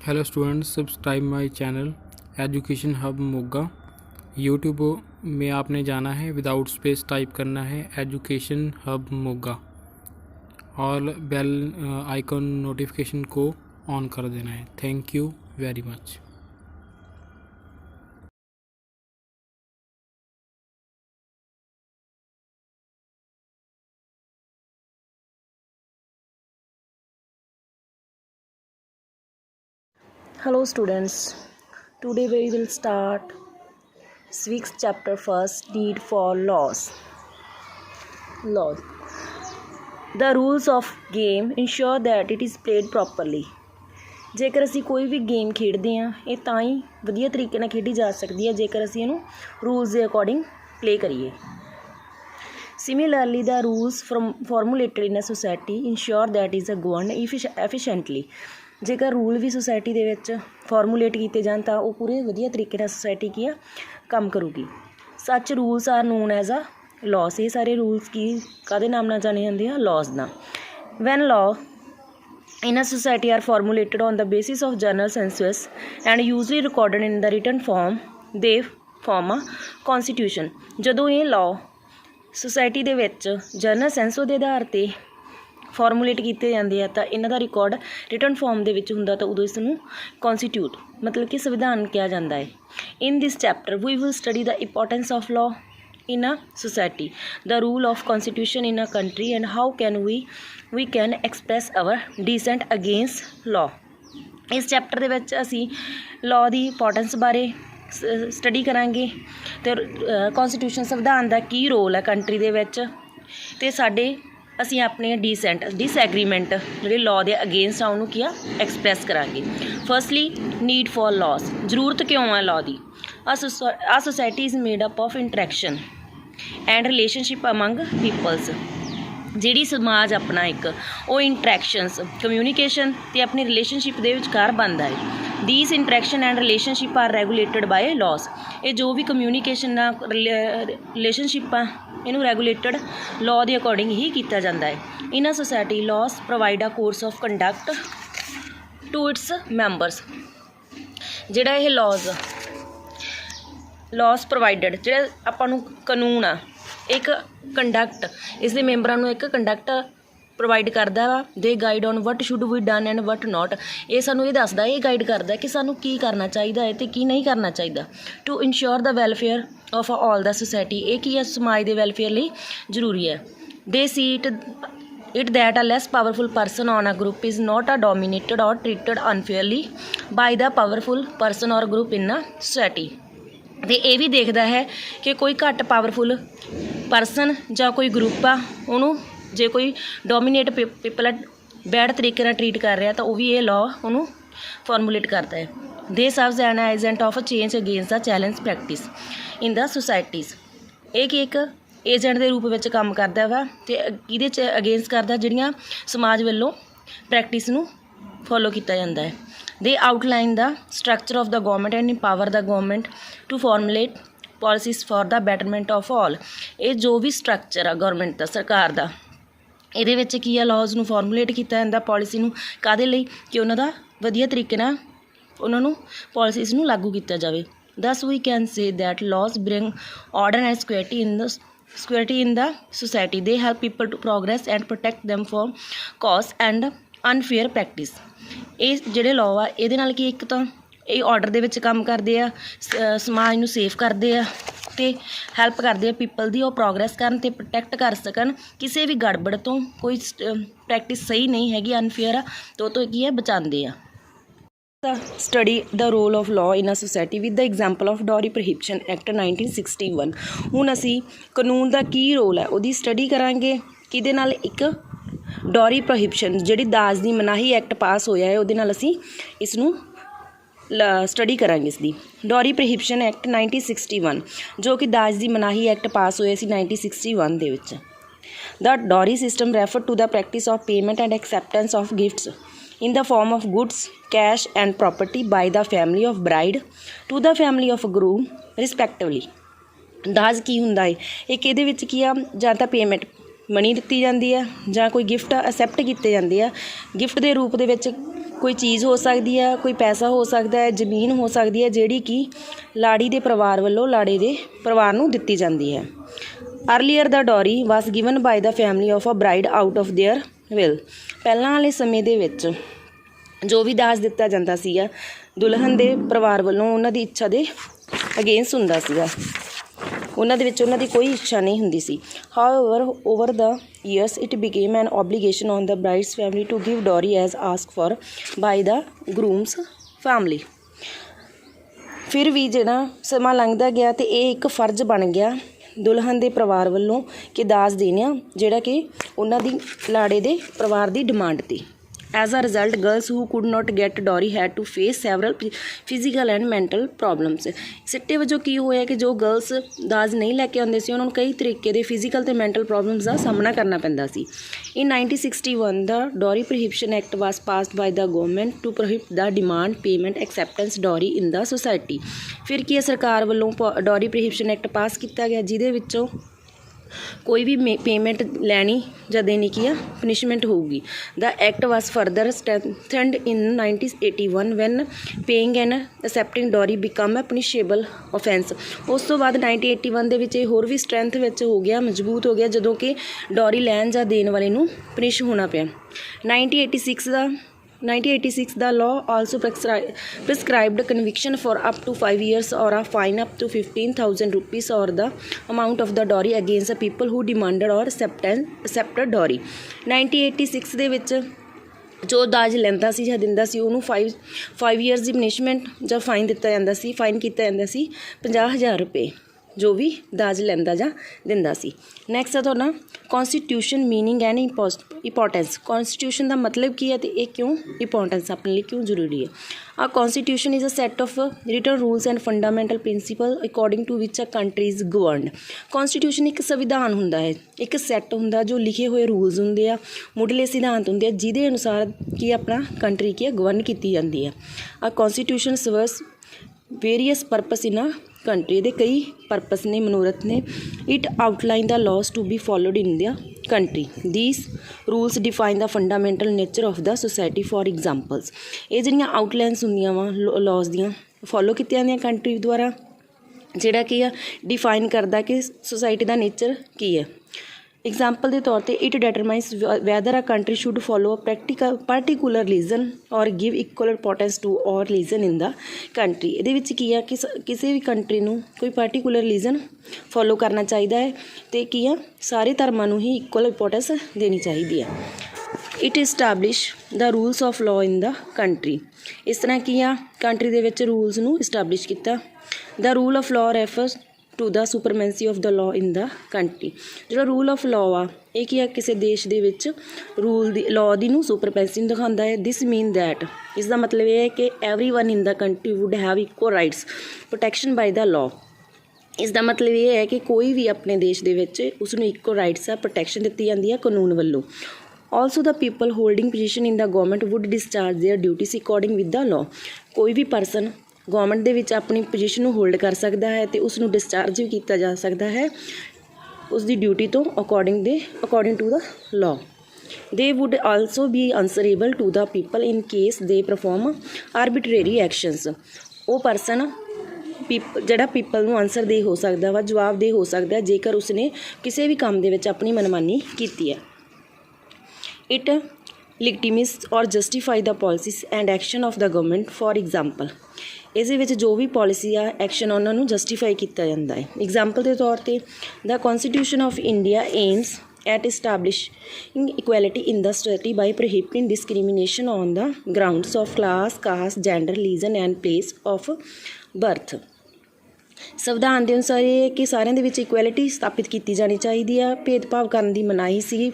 Hello students, subscribe my channel education hub Moga. YouTube में आपने जाना है, विदाउट स्पेस टाइप करना है एजुकेशन हब मोगा और बेल आइकॉन नोटिफिकेशन को ऑन कर देना है। Thank you very much. Hello students, today we will start civics chapter first, need for laws. The rules of game ensure that it is played properly. ਜੇਕਰ ਅਸੀਂ ਕੋਈ ਵੀ game ਖੇਡਦੇ ਹਾਂ ਇਹ ਤਾਂ ਹੀ ਵਧੀਆ ਤਰੀਕੇ ਨਾਲ ਖੇਡੀ ਜਾ ਸਕਦੀ ਹੈ ਜੇਕਰ ਅਸੀਂ ਇਹਨੂੰ ਰੂਲਸ ਦੇ ਅਕੋਰਡਿੰਗ ਪਲੇ ਕਰੀਏ। Similarly, the rules formulated in a society ensure that is governed efficiently. ਜੇਕਰ ਰੂਲ ਵੀ ਸੁਸਾਇਟੀ ਦੇ ਵਿੱਚ ਫਾਰਮੂਲੇਟ ਕੀਤੇ ਜਾਣ ਤਾਂ ਉਹ ਪੂਰੇ ਵਧੀਆ ਤਰੀਕੇ ਨਾਲ ਸੁਸਾਇਟੀ ਕੀ ਆ ਕੰਮ ਕਰੂਗੀ। Such rules are known as a laws. ਇਹ ਸਾਰੇ ਰੂਲਸ ਕੀ ਕਾਹਦੇ ਨਾਮ ਨਾਲ ਜਾਣੇ ਜਾਂਦੇ ਆ? ਲਾਜ਼ ਨਾਲ। When law in a society are formulated on the basis of general census and usually recorded in the written form, they form a constitution. ਜਦੋਂ ਇਹ ਲਾਅ ਸੁਸਾਇਟੀ ਦੇ ਵਿੱਚ ਜਨਰਲ ਸੈਂਸੋ ਦੇ ਆਧਾਰ 'ਤੇ ਫਾਰਮੂਲੇਟ ਕੀਤੇ ਜਾਂਦੇ ਆ ਤਾਂ ਇਹਨਾਂ ਦਾ ਰਿਕਾਰਡ ਰਿਟਨ ਫਾਰਮ ਦੇ ਵਿੱਚ ਹੁੰਦਾ ਤਾਂ ਉਦੋਂ ਇਸ ਨੂੰ ਕੌਂਸਟੀਟਿਊਟ ਮਤਲਬ ਕਿ ਸੰਵਿਧਾਨ ਕਿਹਾ ਜਾਂਦਾ ਹੈ। In this chapter we will study the importance of law in a society, the rule of constitution in a country, and how can we can express our dissent against law. इस चैप्टर ਦੇ ਵਿੱਚ ਅਸੀਂ law ਦੀ importance ਬਾਰੇ study ਕਰਾਂਗੇ ਤੇ constitution ਸੰਵਿਧਾਨ ਦਾ ਕੀ role ਹੈ country ਦੇ ਵਿੱਚ ਤੇ ਸਾਡੇ ਅਸੀਂ ਆਪਣੇ ਡਿਸਐਗਰੀਮੈਂਟ ਜਿਹੜੇ ਲਾਅ ਦੇ ਅਗੇਂਸਟ ਆ ਉਹਨੂੰ ਕੀ ਆ ਐਕਸਪ੍ਰੈਸ ਕਰਾਂਗੇ। Firstly need for laws. ਜ਼ਰੂਰਤ ਕਿਉਂ ਹੈ ਲਾਅ ਦੀ? A society is made up of interaction and relationship among peoples. ਜਿਹੜੀ ਸਮਾਜ ਆਪਣਾ ਇੱਕ ਉਹ ਇੰਟਰੈਕਸ਼ਨਸ ਕਮਿਊਨੀਕੇਸ਼ਨ ਅਤੇ ਆਪਣੀ ਰਿਲੇਸ਼ਨਸ਼ਿਪ ਦੇ ਵਿਚਕਾਰ ਬਣਦਾ ਹੈ। These interaction and relationship are regulated by laws. ਇਹ ਜੋ ਵੀ ਕਮਿਊਨੀਕੇਸ਼ਨ ਆ ਰਿਲੇਸ਼ਨਸ਼ਿਪ ਆ ਇਹਨੂੰ ਰੈਗੂਲੇਟਡ ਲਾਅ ਦੇ ਅਕੋਰਡਿੰਗ ਹੀ ਕੀਤਾ ਜਾਂਦਾ ਹੈ। In a society laws provide a course of conduct to its members. ਜਿਹੜਾ ਇਹ ਲਾਜ਼ ਪ੍ਰੋਵਾਈਡਡ ਜਿਹੜਾ ਆਪਾਂ ਨੂੰ ਕਾਨੂੰਨ ਆ ਇੱਕ ਕੰਡਕਟ ਇਸ ਦੇ ਮੈਂਬਰਾਂ ਨੂੰ ਇੱਕ ਕੰਡਕਟ ਪ੍ਰੋਵਾਈਡ ਕਰਦਾ ਵਾ। They guide on what should be done and what not. ਇਹ ਸਾਨੂੰ ਇਹ ਦੱਸਦਾ ਇਹ ਗਾਈਡ ਕਰਦਾ ਕਿ ਸਾਨੂੰ ਕੀ ਕਰਨਾ ਚਾਹੀਦਾ ਹੈ ਅਤੇ ਕੀ ਨਹੀਂ ਕਰਨਾ ਚਾਹੀਦਾ। To ensure the welfare of all the society. ਇਹ ਕੀ ਹੈ? ਸਮਾਜ ਦੇ ਵੈਲਫੇਅਰ ਲਈ ਜ਼ਰੂਰੀ ਹੈ। ਦੇ ਸੀ it that a less powerful person on a group is not dominated or treated unfairly by the powerful person or group in a society. ਅਤੇ ਇਹ ਵੀ ਦੇਖਦਾ ਹੈ ਕਿ ਕੋਈ ਘੱਟ ਪਾਵਰਫੁਲ ਪਰਸਨ ਜਾਂ ਕੋਈ ਗਰੁੱਪ ਆ ਉਹਨੂੰ ਜੇ ਕੋਈ ਡੋਮੀਨੇਟ ਪੀਪਲ ਬੈਡ ਤਰੀਕੇ ਨਾਲ ਟਰੀਟ ਕਰ ਰਿਹਾ ਤਾਂ ਉਹ ਵੀ ਇਹ ਲਾਅ ਉਹਨੂੰ ਫਾਰਮੂਲੇਟ ਕਰਦਾ ਹੈ। ਦੇ service N agent of change against the challenge practice in the societies. ਇਹ ਕਿ ਇੱਕ ਏਜੰਟ ਦੇ ਰੂਪ ਵਿੱਚ ਕੰਮ ਕਰਦਾ ਵਾ ਅਤੇ ਇਹਦੇ 'ਚ ਅਗੇਂਸਟ ਕਰਦਾ ਜਿਹੜੀਆਂ ਸਮਾਜ ਵੱਲੋਂ ਪ੍ਰੈਕਟਿਸ ਨੂੰ ਫੋਲੋ ਕੀਤਾ ਜਾਂਦਾ ਹੈ। They outline the structure of the government and empower the government to formulate policies for the betterment of all. ਇਹ ਜੋ ਵੀ ਸਟਰਕਚਰ ਆ ਗੌਰਮੈਂਟ ਦਾ ਸਰਕਾਰ ਦਾ ਇਹਦੇ ਵਿੱਚ ਕੀ ਆ ਲਾਜ਼ ਨੂੰ ਫਾਰਮੂਲੇਟ ਕੀਤਾ ਜਾਂਦਾ ਪੋਲਿਸੀ ਨੂੰ ਕਾਹਦੇ ਲਈ ਕਿ ਉਹਨਾਂ ਦਾ ਵਧੀਆ ਤਰੀਕੇ ਨਾਲ ਉਹਨਾਂ ਨੂੰ ਪੋਲਿਸੀਜ਼ ਨੂੰ ਲਾਗੂ ਕੀਤਾ ਜਾਵੇ। Thus we can say that laws bring order and security in the society. They help people to progress and protect them from cause and unfair practice. ਇਹ ਜਿਹੜੇ ਲਾਅ ਆ ਇਹਦੇ ਨਾਲ ਕੀ ਇੱਕ ਤਾਂ ਇਹ ਆਰਡਰ ਦੇ ਵਿੱਚ ਕੰਮ ਕਰਦੇ ਆ, ਸਮਾਜ ਨੂੰ ਸੇਫ ਕਰਦੇ ਆ ਅਤੇ ਹੈਲਪ ਕਰਦੇ ਆ ਪੀਪਲ ਦੀ ਉਹ ਪ੍ਰੋਗਰੈਸ ਕਰਨ ਅਤੇ ਪ੍ਰੋਟੈਕਟ ਕਰ ਸਕਣ ਕਿਸੇ ਵੀ ਗੜਬੜ ਤੋਂ। ਕੋਈ ਪ੍ਰੈਕਟਿਸ ਸਹੀ ਨਹੀਂ ਹੈਗੀ ਅਨਫੇਅਰ ਆ ਤਾਂ ਉਹ ਤੋਂ ਕੀ ਹੈ ਬਚਾਉਂਦੇ ਆ। Study the role of law in a society with the example of Dowry Prohibition Act 1961. ਹੁਣ ਅਸੀਂ ਕਾਨੂੰਨ ਦਾ ਕੀ ਰੋਲ ਹੈ ਉਹਦੀ ਸਟੱਡੀ ਕਰਾਂਗੇ। ਕਿਹਦੇ ਨਾਲ? ਇੱਕ ਡੋਰੀ ਪ੍ਰੋਹਿਬਿਸ਼ਨ ਜਿਹੜੀ ਦਾਜ ਦੀ ਮਨਾਹੀ ਐਕਟ ਪਾਸ ਹੋਇਆ ਹੈ ਉਹਦੇ ਨਾਲ ਅਸੀਂ ਇਸ ਨੂੰ ਸਟੱਡੀ ਕਰਾਂਗੇ। ਇਸ ਦੀ ਡੋਰੀ ਪ੍ਰੋਹਿਬਿਸ਼ਨ ਐਕਟ 1961 ਜੋ ਕਿ ਦਾਜ ਦੀ ਮਨਾਹੀ ਐਕਟ ਪਾਸ ਹੋਇਆ ਸੀ 1961 ਦੇ ਵਿੱਚ। The dowry system refer to the practice of payment and acceptance of gifts in the form of goods, cash and property by the family of bride to the family of groom respectively. ਦਾਜ ਕੀ ਹੁੰਦਾ ਹੈ? ਇੱਕ ਇਹਦੇ ਵਿੱਚ ਕੀ ਆ ਜਾਂ ਤਾਂ payment money ਦਿੱਤੀ ਜਾਂਦੀ ਹੈ ਜਾਂ ਕੋਈ ਗਿਫਟ ਅਸੈਪਟ ਕੀਤੇ ਜਾਂਦੇ ਆ। ਗਿਫਟ ਦੇ ਰੂਪ ਦੇ ਵਿੱਚ ਕੋਈ ਚੀਜ਼ ਹੋ ਸਕਦੀ ਹੈ, ਕੋਈ ਪੈਸਾ ਹੋ ਸਕਦਾ ਹੈ, ਜ਼ਮੀਨ ਹੋ ਸਕਦੀ ਹੈ, ਜਿਹੜੀ ਕਿ ਲਾੜੀ ਦੇ ਪਰਿਵਾਰ ਵੱਲੋਂ ਲਾੜੇ ਦੇ ਪਰਿਵਾਰ ਨੂੰ ਦਿੱਤੀ ਜਾਂਦੀ ਹੈ। Earlier the dowry was given by the family of a bride out of their will. ਪਹਿਲਾਂ ਵਾਲੇ ਸਮੇਂ ਦੇ ਵਿੱਚ ਜੋ ਵੀ ਦਾਜ ਦਿੱਤਾ ਜਾਂਦਾ ਸੀਗਾ ਦੁਲਹਨ ਦੇ ਪਰਿਵਾਰ ਵੱਲੋਂ ਉਹਨਾਂ ਦੀ ਇੱਛਾ ਦੇ ਅਗੇਂਸਟ ਹੁੰਦਾ ਸੀਗਾ, ਉਹਨਾਂ ਦੇ ਵਿੱਚ ਉਹਨਾਂ ਦੀ ਕੋਈ ਇੱਛਾ ਨਹੀਂ ਹੁੰਦੀ ਸੀ। However over the years it became an obligation on the bride's family to give dowry as ask for by the groom's family. ਫਿਰ ਵੀ ਜਿਹੜਾ ਸਮਾਂ ਲੰਘਦਾ ਗਿਆ ਤੇ ਇਹ ਇੱਕ ਫਰਜ਼ ਬਣ ਗਿਆ ਦੁਲਹਨ ਦੇ ਪਰਿਵਾਰ ਵੱਲੋਂ ਕਿ ਦਾਜ ਦੇਣਾ, ਜਿਹੜਾ ਕਿ ਉਹਨਾਂ ਦੀ ਲਾੜੇ ਦੇ ਪਰਿਵਾਰ ਦੀ ਡਿਮਾਂਡ ਤੀ। As a result, girls who could not get dowry had to face several physical and mental problems। ਸਿੱਟੇ ਵਜੋਂ ਕੀ ਹੋਇਆ ਕਿ ਜੋ ਗਰਲਸ ਦਾਜ ਨਹੀਂ ਲੈ ਕੇ ਆਉਂਦੇ ਸੀ ਉਹਨਾਂ ਨੂੰ ਕਈ ਤਰੀਕੇ ਦੇ ਫਿਜ਼ੀਕਲ ਅਤੇ ਮੈਂਟਲ ਪ੍ਰੋਬਲਮਸ ਦਾ ਸਾਹਮਣਾ ਕਰਨਾ ਪੈਂਦਾ ਸੀ। In 1961 the Dowry Prohibition Act was passed by the government to prohibit the demand, payment, acceptance dowry in the society। ਫਿਰ ਕੀ ਸਰਕਾਰ ਵੱਲੋਂ ਡੋਰੀ ਪ੍ਰੋਹਿਬਿਸ਼ਨ ਐਕਟ ਪਾਸ ਕੀਤਾ ਗਿਆ, ਜਿਹਦੇ ਵਿੱਚੋਂ ਕੋਈ ਵੀ ਪੇਮੈਂਟ ਲੈਣੀ ਜਾਂ ਦੇਣੀ ਕੀ ਆ ਪਨਿਸ਼ਮੈਂਟ ਹੋਊਗੀ। The act was further strengthened in 1981 when paying and accepting dowry become ਅ ਪਨਿਸ਼ੇਬਲ ਓਫੈਂਸ। ਉਸ ਤੋਂ ਬਾਅਦ 1981 ਦੇ ਵਿੱਚ ਇਹ ਹੋਰ ਵੀ ਸਟਰੈਂਥ ਵਿੱਚ ਹੋ ਗਿਆ, ਮਜ਼ਬੂਤ ਹੋ ਗਿਆ, ਜਦੋਂ ਕਿ ਡੋਰੀ ਲੈਣ ਜਾਂ ਦੇਣ ਵਾਲੇ ਨੂੰ ਪਨਿਸ਼ ਹੋਣਾ ਪਿਆ। 1986 the law also prescribed conviction for up to 5 years or a fine up to 15,000 rupees or the amount of the dowry against the people who demanded or accepted dowry। 1986 ਦੇ ਵਿੱਚ ਜੋ ਦਾਜ ਲੈਂਦਾ ਸੀ ਜਾਂ ਦਿੰਦਾ ਸੀ ਉਹਨੂੰ 5 years ਦੀ ਪਨਿਸ਼ਮੈਂਟ ਜਾਂ fine ਦਿੱਤਾ ਜਾਂਦਾ ਸੀ, ਫਾਈਨ ਕੀਤਾ ਜਾਂਦਾ ਸੀ 50,000 ਰੁਪਏ, ਜੋ ਵੀ ਦਾਜ ਲੈਂਦਾ ਜਾਂ ਦਿੰਦਾ ਸੀ। ਨੈਕਸਟ ਆ ਤੁਹਾਡਾ ਕੌਨਸਟੀਟਿਊਸ਼ਨ ਮੀਨਿੰਗ ਐਂਡ ਇੰਪੋਰਟੈਂਸ। ਕੌਨਸਟੀਟਿਊਸ਼ਨ ਦਾ ਮਤਲਬ ਕੀ ਹੈ ਅਤੇ ਇਹ ਕਿਉਂ ਇੰਪੋਰਟੈਂਸ ਆਪਣੇ ਲਈ ਕਿਉਂ ਜ਼ਰੂਰੀ ਹੈ। A constitution is a set of written rules and fundamental principle according to which a country is governed. Constitution ਇੱਕ ਸੰਵਿਧਾਨ ਹੁੰਦਾ ਹੈ, ਇੱਕ ਸੈੱਟ ਹੁੰਦਾ ਜੋ ਲਿਖੇ ਹੋਏ ਰੂਲਸ ਹੁੰਦੇ ਆ, ਮੁੱਢਲੇ ਸਿਧਾਂਤ ਹੁੰਦੇ ਆ, ਜਿਹਦੇ ਅਨੁਸਾਰ ਕੀ ਆਪਣਾ ਕੰਟਰੀ ਕੀ ਗਵਰਨ ਕੀਤੀ ਜਾਂਦੀ ਹੈ। A constitution serves various purpose in a country. ਇਹਦੇ ਕਈ ਪਰਪਸ ਨੇ, ਮਨੋਰਥ ਨੇ। It outline the laws to be followed in the country. These rules define the fundamental nature of the society. For examples, ਇਹ ਜਿਹੜੀਆਂ ਆਊਟਲਾਈਨਸ ਹੁੰਦੀਆਂ ਵਾ ਲਾਜ਼ ਦੀਆਂ ਫੋਲੋ ਕੀਤੀਆਂ ਜਾਂਦੀਆਂ ਕੰਟਰੀ ਦੁਆਰਾ, ਜਿਹੜਾ ਕੀ ਆ ਡਿਫਾਈਨ ਕਰਦਾ ਕਿ ਸੁਸਾਇਟੀ ਦਾ ਨੇਚਰ ਕੀ ਹੈ। एग्जाम्पल के तौर पर it determines weather a country should follow a particular religion और गिव इक्वल इंपोर्टेंस टू और रिलीजन इन द कंट्री। ये की है कि किसी भी कंट्री नू कोई पार्टिकुलर रिलीजन फॉलो करना चाहिए है तो की है सारे धर्मां नू ही इक्वल इंपोर्टेंस देनी चाहिए है। It establish the rules of law in the country. इस तरह की है कंट्री दे विच रूल्स नू इस्टैबलिश किया। The rule of law refers to the supremacy of the law in the country. जो रूल ऑफ लॉ आ ये की है किसी देश दे विच रूल दी लॉ दी नू सुपरमेंसी दिखाता है। दिस मीन दैट इसका मतलब ये है कि every one in the country would have equal rights protection by the law. इसका मतलब ये है कि कोई भी अपने देश दे विच उसनू इक्वल राइट्स आ प्रोटैक्शन दी जाती है कानून वालों। Also the people holding position in the government would discharge their duties according with the law. कोई भी परसन गवर्नमेंट दे विच अपनी पोजीशन होल्ड कर सकता है तो उसनू डिस्चार्ज भी किया जा सकता है उसकी ड्यूटी तो according to the law. They would also be answerable to the people in case they perform arbitrary actions. वो परसन ਜਿਹੜਾ ਪੀਪਲ ਨੂੰ ਆਨਸਰ ਦੇ ਹੋ ਸਕਦਾ ਵਾ, ਜਵਾਬ ਦੇ ਹੋ ਸਕਦਾ ਜੇਕਰ ਉਸਨੇ ਕਿਸੇ ਵੀ ਕੰਮ ਦੇ ਵਿੱਚ ਆਪਣੀ ਮਨਮਾਨੀ ਕੀਤੀ ਹੈ। ਇਟ ਲਿਗਟਿਮਿਸ ਔਰ justify the policies and action of the government. For example ਇਸ ਦੇ ਵਿੱਚ ਜੋ ਵੀ ਪੋਲਿਸੀ ਆ ਐਕਸ਼ਨ ਉਹਨਾਂ ਨੂੰ ਜਸਟੀਫਾਈ ਕੀਤਾ ਜਾਂਦਾ ਹੈ। ਐਗਜ਼ਾਮਪਲ ਦੇ ਤੌਰ 'ਤੇ the constitution of India aims at establishing equality in the society by prohibiting discrimination on the grounds of class, caste, gender, religion and place of birth। ਸੰਵਿਧਾਨ ਦੇ ਅਨੁਸਾਰ ਇਹ ਕਿ ਸਾਰਿਆਂ ਦੇ ਵਿੱਚ ਇਕੁਐਲਿਟੀ ਸਥਾਪਿਤ ਕੀਤੀ ਜਾਣੀ ਚਾਹੀਦੀ ਆ। ਭੇਦਭਾਵ ਕਰਨ ਦੀ ਮਨਾਹੀ ਸੀਗੀ,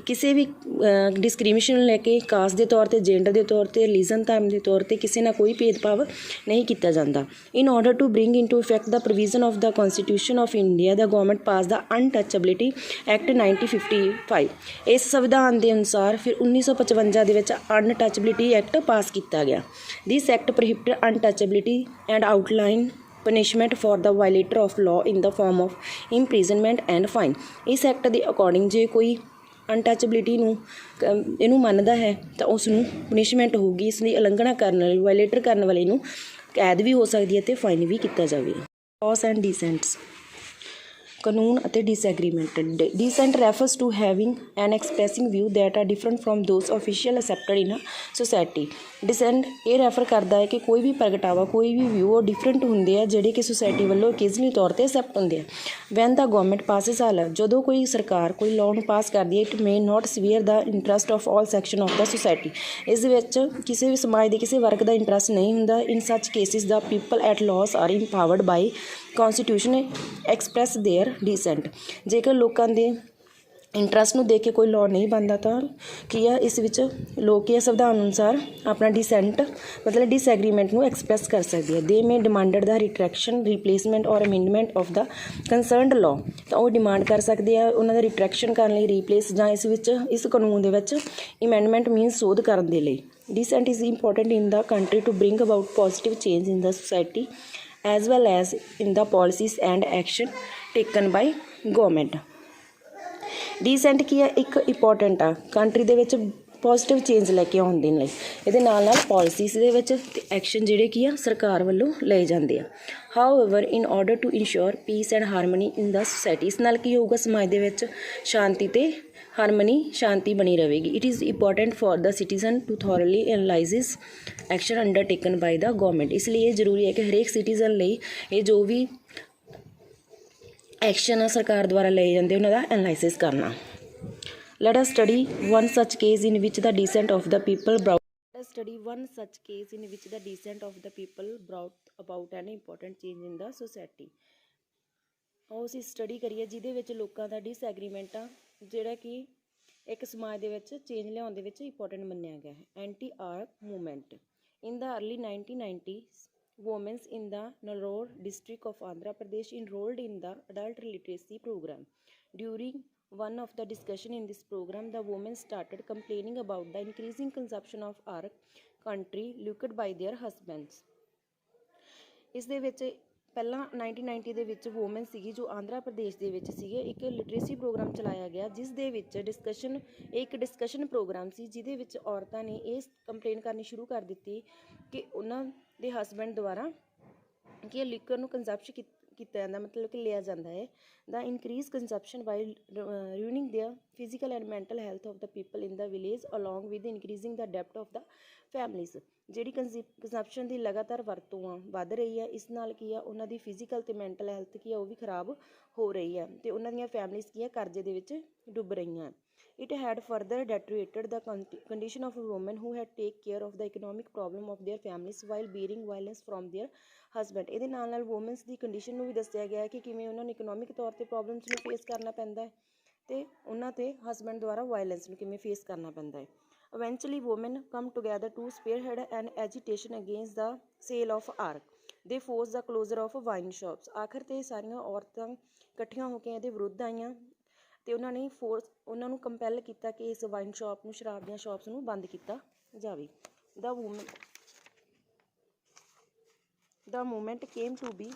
ਕਿਸੇ ਵੀ ਡਿਸਕ੍ਰਿਮੀਨੇਸ਼ਨ ਲੈ ਕੇ ਕਾਸਟ ਦੇ ਤੌਰ 'ਤੇ, ਜੈਂਡਰ ਦੇ ਤੌਰ 'ਤੇ, ਰਿਲੀਜਨ ਧਰਮ ਦੇ ਤੌਰ 'ਤੇ ਕਿਸੇ ਨਾਲ ਕੋਈ ਭੇਦਭਾਵ ਨਹੀਂ ਕੀਤਾ ਜਾਂਦਾ। In order to bring into effect the provision of the constitution of India the government pass the untouchability act 1955। ਇਸ ਸੰਵਿਧਾਨ ਦੇ ਅਨੁਸਾਰ ਫਿਰ 1955 ਦੇ ਵਿੱਚ ਅਨਟੱਚੇਬਿਲਿਟੀ ਐਕਟ ਪਾਸ ਕੀਤਾ ਗਿਆ। This act prohibited untouchability and outline punishment for the violator of law in the form of imprisonment and fine। इस एक्ट के अकॉर्डिंग जे कोई अनटचबिलिटी ਨੂੰ ਇਹਨੂੰ ਮੰਨਦਾ ਹੈ ਤਾਂ ਉਸ ਨੂੰ ਪਨਿਸ਼ਮੈਂਟ ਹੋਊਗੀ, ਇਸ ਦੀ ਉਲੰਘਣਾ ਕਰਨ ਵਾਲੇ ਵਾਇਲੇਟਰ ਕਰਨ ਵਾਲੇ ਨੂੰ ਕੈਦ ਵੀ ਹੋ ਸਕਦੀ ਹੈ ਅਤੇ ਫਾਈਨ ਵੀ ਕੀਤਾ ਜਾਵੇਗਾ। ਲॉस एंड डिसेंट्स ਕਾਨੂੰਨ ਅਤੇ disagreement. Dissent refers to having and expressing view that are different from those official accepted in a society। Dissent ਇਹ ਰੈਫਰ ਕਰਦਾ ਹੈ ਕਿ ਕੋਈ ਵੀ ਪ੍ਰਗਟਾਵਾ, ਕੋਈ ਵੀ ਵਿਊ ਉਹ ਡਿਫਰੈਂਟ ਹੁੰਦੇ ਆ ਜਿਹੜੇ ਕਿ ਸੁਸਾਇਟੀ ਵੱਲੋਂ ਓਕੇਜ਼ਨਲੀ ਤੌਰ 'ਤੇ ਐਕਸੈਪਟ ਹੁੰਦੇ ਆ। ਵੈਨ ਦਾ ਗਵਰਨਮੈਂਟ ਪਾਸਿਸ ਆ ਲਾ, ਜਦੋਂ ਕੋਈ ਸਰਕਾਰ ਕੋਈ ਲਾਅ ਨੂੰ ਪਾਸ ਕਰਦੀ ਹੈ, it may not serve the interest of all section of the society. ਇਸ ਦੇ ਵਿੱਚ ਕਿਸੇ ਵੀ ਸਮਾਜ ਦੇ ਕਿਸੇ ਵਰਗ ਦਾ ਇੰਟਰਸਟ ਨਹੀਂ ਹੁੰਦਾ। In such cases the people at last are empowered by constitution express their dissent. ਜੇਕਰ ਲੋਕਾਂ ਦੇ ਇੰਟਰਸਟ ਨੂੰ ਦੇਖ ਕੇ ਕੋਈ ਲਾਅ ਨਹੀਂ ਬਣਦਾ ਤਾਂ ਕੀ ਆ, ਇਸ ਵਿੱਚ ਲੋਕ ਕੀ ਸੰਵਿਧਾਨ ਅਨੁਸਾਰ ਆਪਣਾ डिसेंट ਮਤਲਬ डिसएग्रीमेंट ਨੂੰ ਐਕਸਪ੍ਰੈਸ ਕਰ ਸਕਦੇ ਆ। ਦੇ ਮੇ ਡਿਮਾਂਡਡ ਦਾ ਰਿਟਰੈਕਸ਼ਨ, ਰਿਪਲੇਸਮੈਂਟ ਔਰ amendment of the concerned law. ਤਾਂ ਉਹ ਡਿਮਾਂਡ ਕਰ ਸਕਦੇ ਆ ਉਹਨਾਂ ਦਾ ਰਿਟਰੈਕਸ਼ਨ ਕਰਨ ਲਈ, ਰੀਪਲੇਸ ਜਾਂ ਇਸ ਵਿੱਚ ਇਸ ਕਾਨੂੰਨ ਦੇ ਵਿੱਚ ਅਮੈਂਡਮੈਂਟ ਮੀਨਸ ਸੋਧ ਕਰਨ ਦੇ ਲਈ। Dissent is important in the country to bring about positive change in the society as well as in the policies and action taken by government। Dissent ਕੀ ਹੈ, ਇੱਕ ਇੰਪੋਰਟੈਂਟ ਆ ਕੰਟਰੀ ਦੇ ਵਿੱਚ ਪੋਜ਼ੀਟਿਵ ਚੇਂਜ ਲੈ ਕੇ ਆਉਣ ਦੇ ਲਈ। ਇਹਦੇ ਨਾਲ ਨਾਲ ਪੋਲਿਸੀਜ਼ ਦੇ ਵਿੱਚ ਅਤੇ ਐਕਸ਼ਨ ਜਿਹੜੇ ਕੀ ਆ ਸਰਕਾਰ ਵੱਲੋਂ ਲਏ ਜਾਂਦੇ ਆ। However in order to ensure peace and harmony in the society, ਇਸ ਨਾਲ ਕੀ ਹੋਊਗਾ, ਸਮਾਜ ਦੇ ਵਿੱਚ ਸ਼ਾਂਤੀ ਅਤੇ ਹਾਰਮਨੀ, ਸ਼ਾਂਤੀ ਬਣੀ ਰਹੇਗੀ। It is important for the citizen to thoroughly analyses action undertaken by the government. ਇਸ ਲਈ ਇਹ ਜ਼ਰੂਰੀ ਹੈ ਕਿ ਹਰੇਕ ਸਿਟੀਜ਼ਨ ਲਈ ਇਹ ਜੋ ਵੀ ਐਕਸ਼ਨ ਆ ਸਰਕਾਰ ਦੁਆਰਾ ਲਏ ਜਾਂਦੇ ਉਹਨਾਂ ਦਾ ਐਨਾਲਾਈਸਿਸ ਕਰਨਾ। ਲੈਟ ਅਸ ਸਟੱਡੀ ਵਨ ਸੱਚ case in which the descent of the people brought about an important change in the society। ਉਹ ਅਸੀਂ ਸਟੱਡੀ ਕਰੀਏ ਜਿਹਦੇ ਵਿੱਚ ਲੋਕਾਂ ਦਾ डिसएग्रीमेंट ਆ ਜਿਹੜਾ ਕਿ ਇੱਕ ਸਮਾਜ ਦੇ ਵਿੱਚ ਚੇਂਜ ਲਿਆਉਣ ਦੇ ਵਿੱਚ ਇੰਪੋਰਟੈਂਟ ਮੰਨਿਆ ਗਿਆ ਹੈ। Anti arrack movement in the early 1990s women in the Nellore district of Andhra Pradesh enrolled in the adult literacy program। During one of the discussion in this program, the women started complaining about the increasing consumption of arc country liquid by their husbands। ਇਸ ਦੇ ਵਿੱਚ ਪਹਿਲਾਂ 1990 ਦੇ ਵਿੱਚ woman ਸੀਗੀ ਜੋ ਆਂਧਰਾ ਪ੍ਰਦੇਸ਼ ਦੇ ਵਿੱਚ ਸੀਗੇ, ਇੱਕ ਲਿਟਰੇਸੀ ਪ੍ਰੋਗਰਾਮ ਚਲਾਇਆ ਗਿਆ ਜਿਸ ਦੇ ਵਿੱਚ ਇੱਕ ਡਿਸਕਸ਼ਨ ਪ੍ਰੋਗਰਾਮ ਸੀ ਜਿਹਦੇ ਵਿੱਚ ਔਰਤਾਂ ਨੇ ਇਹ ਕੰਪਲੇਨ ਕਰਨੀ ਸ਼ੁਰੂ ਕਰ ਦਿੱਤੀ ਕਿ ਉਹਨਾਂ ਦੇ ਹਸਬੈਂਡ ਦੁਆਰਾ ਕਿ ਲਿਕਰ ਨੂੰ ਕੰਜ਼ਪਸ਼ਨ ਕੀਤਾ ਜਾਂਦਾ, ਮਤਲਬ ਕਿ ਲਿਆ ਜਾਂਦਾ ਹੈ। The increase consumption while ruining their physical and mental health of the people in the village along with increasing the debt of the families। ਜਿਹੜੀ ਕੰਜ਼ਪਸ਼ਨ ਦੀ ਲਗਾਤਾਰ ਵਰਤੋਂ ਆ ਵੱਧ ਰਹੀ ਹੈ, ਇਸ ਨਾਲ ਕੀ ਆ ਉਹਨਾਂ ਦੀ ਫਿਜ਼ੀਕਲ ਅਤੇ ਮੈਂਟਲ ਹੈਲਥ ਕੀ ਆ ਉਹ ਵੀ ਖਰਾਬ ਹੋ ਰਹੀ ਹੈ ਅਤੇ ਉਹਨਾਂ ਦੀਆਂ ਫੈਮਲੀਜ਼ ਕੀ ਆ ਕਰਜ਼ੇ ਦੇ ਵਿੱਚ ਡੁੱਬ ਰਹੀਆਂ। It had further deteriorated the condition of women who had take care of the economic problem of their families while bearing violence from their husband। ਇਹਦੇ ਨਾਲ ਨਾਲ ਵੂਮਨਸ ਦੀ ਕੰਡੀਸ਼ਨ ਨੂੰ ਵੀ ਦੱਸਿਆ ਗਿਆ ਕਿ ਕਿਵੇਂ ਉਹਨਾਂ ਨੂੰ ਇਕਨੋਮਿਕ ਤੌਰ 'ਤੇ ਪ੍ਰੋਬਲਮਸ ਨੂੰ ਫੇਸ ਕਰਨਾ ਪੈਂਦਾ ਹੈ ਅਤੇ ਉਹਨਾਂ 'ਤੇ ਹਸਬੈਂਡ ਦੁਆਰਾ ਵਾਇਲੈਂਸ ਨੂੰ ਕਿਵੇਂ ਫੇਸ ਕਰਨਾ ਪੈਂਦਾ ਹੈ। Eventually women come together to spearhead an agitation against the sale of arc। They forced the closure of wine shops। ਆਖਰ 'ਤੇ ਸਾਰੀਆਂ ਔਰਤਾਂ ਇਕੱਠੀਆਂ ਹੋ ਕੇ ਇਹਦੇ ਵਿਰੁੱਧ ਆਈਆਂ ਅਤੇ ਉਹਨਾਂ ਨੇ ਉਹਨਾਂ ਨੂੰ ਕੰਪੈਲ ਕੀਤਾ ਕਿ ਇਸ ਵਾਈਨ ਸ਼ਾਪ ਨੂੰ, ਸ਼ਰਾਬ ਦੀਆਂ ਸ਼ਾਪਸ ਨੂੰ ਬੰਦ ਕੀਤਾ ਜਾਵੇ। The movement came to be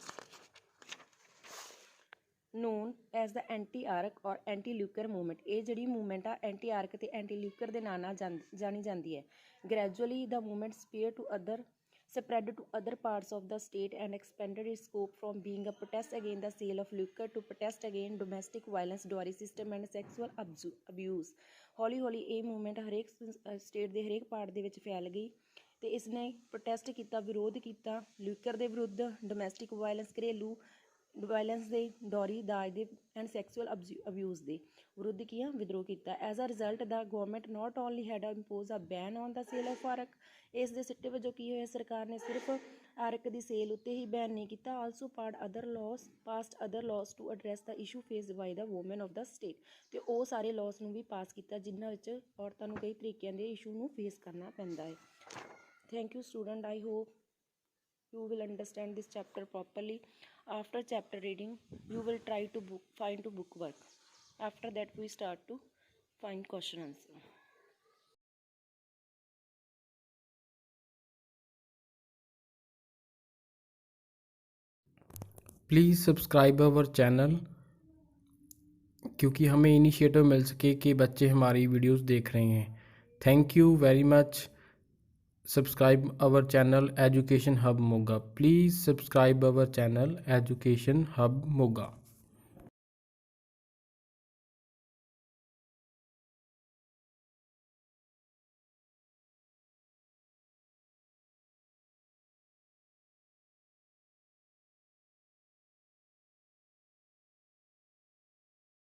known as the anti-arc or anti-liquor movement। ਇਹ ਜਿਹੜੀ ਮੂਵਮੈਂਟ ਆ ਐਂਟੀ ਆਰਕ ਅਤੇ ਐਂਟੀ ਲਿਕਰ ਦੇ ਨਾਂ ਨਾਲ ਜਾਣੀ ਜਾਂਦੀ ਹੈ। Gradually the movement spread to other parts of the state and expanded its scope from being a protest against the sale of liquor to protest against domestic violence, dowry system and sexual abuse। ਹੌਲੀ ਹੌਲੀ ਇਹ movement ਹਰੇਕ state ਦੇ ਹਰੇਕ part ਦੇ ਵਿੱਚ ਫੈਲ ਗਈ ਅਤੇ ਇਸ ਨੇ ਪ੍ਰੋਟੈਸਟ ਕੀਤਾ, ਵਿਰੋਧ ਕੀਤਾ ਲਿਕਰ ਦੇ ਵਿਰੁੱਧ, ਡੋਮੈਸਟਿਕ ਵਾਇਲੈਂਸ, ਘਰੇਲੂ ਵਾਇਲੈਂਸ ਦੇ, ਡੌਰੀ, ਦਾਜ ਦੇ ਐਂਡ ਸੈਕਸੂਅਲ ਅਬਿਊਜ਼ ਦੇ ਵਿਰੁੱਧ ਕੀ ਆ ਵਿਦਰੋਹ ਕੀਤਾ। As a result the government not only had impose a ban on the sale of arrack. ਇਸ ਦੇ ਸਿੱਟੇ ਵਜੋਂ ਕੀ ਹੋਇਆ, ਸਰਕਾਰ ਨੇ ਸਿਰਫ ਆਰਕ ਦੀ ਸੇਲ ਉੱਤੇ ਹੀ ਬੈਨ ਨਹੀਂ ਕੀਤਾ, also passed other laws to address the issue faced by the woman of the state. ਅਤੇ ਉਹ ਸਾਰੇ ਲਾਜ਼ ਨੂੰ ਵੀ ਪਾਸ ਕੀਤਾ ਜਿਨ੍ਹਾਂ ਵਿੱਚ ਔਰਤਾਂ ਨੂੰ ਕਈ ਤਰੀਕਿਆਂ ਦੇ ਇਸ਼ੂ ਨੂੰ ਫੇਸ ਕਰਨਾ ਪੈਂਦਾ ਹੈ। Thank you student, I hope you will understand this chapter properly। After chapter reading you will try to find book work। After that we start to find question answer। Please subscribe our channel, क्योंकि हमें initiative मिल सके कि बच्चे हमारी videos देख रहे हैं। Thank you very much. Subscribe our channel education hub Moga. Please subscribe our channel education hub Moga.